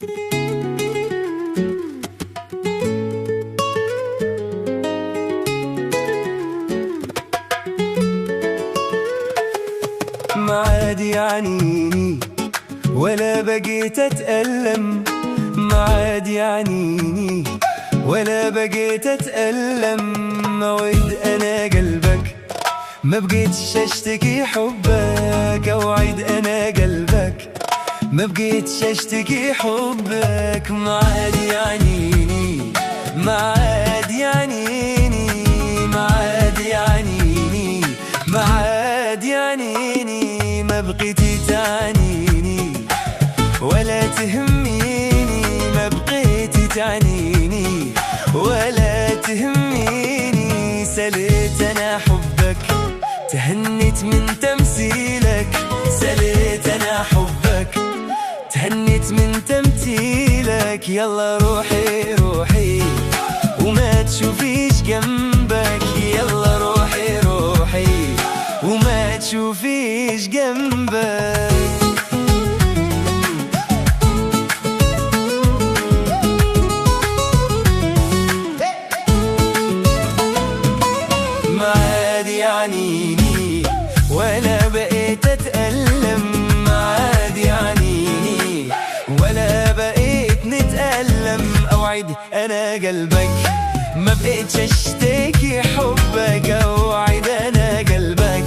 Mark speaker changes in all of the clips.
Speaker 1: ما عاد يعنيني ولا بقيت أتألم، ما عاد يعنيني ولا بقيت أتألم. موعد أنا قلبك ما بقيتش أشتكي حبك، أوعد أنا قلبك ما بقيتش أشتكي حبك. ما عاد يعنيني ما عاد يعنيني ما عاد يعنيني ما عاد يعنيني ما بقيتي تعنيني ولا تهميني، ما بقيتي تعنيني ولا تهميني. سليت أنا حبك تهنيت من تمثيلك، سليت أنا حبك تهنيت من تمثيلك. يلا روحي روحي وما تشوفيش جنبك، يلا روحي روحي وما تشوفيش جنبك. ما عاد يعنيني ولا بقيت أتألم، ما عاد يعنيني ولا بقيت نتألم. أوعد أنا قلبك ما بقيتش أشتكي حبك، أوعد أنا قلبك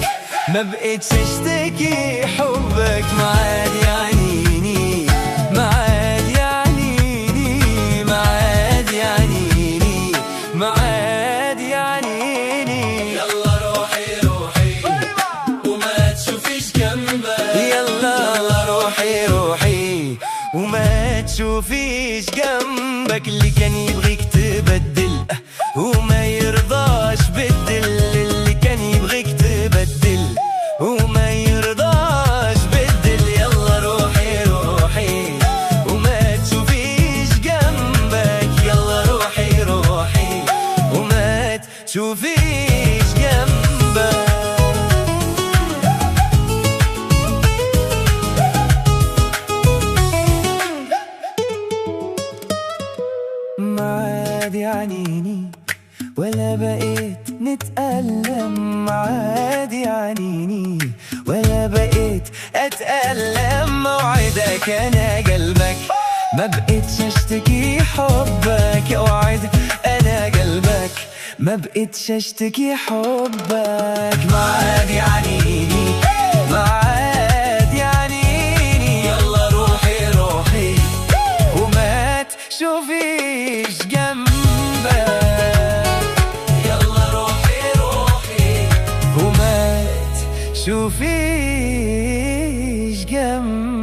Speaker 1: ما بقيتش أشتكي حبك. ما عاد يعنيني ما عاد يعنيني ما عاد يعنيني ما عاد يعنيني.
Speaker 2: يلا روحي روحي وما تشوفيش جنبك،
Speaker 1: يلا روحي روحي وما تشوفيش جنبك. اللي كان يبغيك تبدل وما يرضاش بدل، اللي كان يبغيك تبدل وما يرضاش بدل. يلا روحي روحي وما تشوفيش جنبك، يلا روحي روحي وما تشوفيش جنبك. ما عاد يعنيني ولا بقيت نتألم، ما عاد يعنيني ولا بقيت أتألم. موعدك أنا قلبك ما بقيتش أشتكي حبك، أوعد أنا قلبك ما بقيتش أشتكي حبك. ما عاد يعنيني ما عاد يعنيني
Speaker 2: يلا روحي روحي
Speaker 1: وما تشوفيش جنبك.
Speaker 2: يلا روحي روحي
Speaker 1: وما تشوفيش جنبك.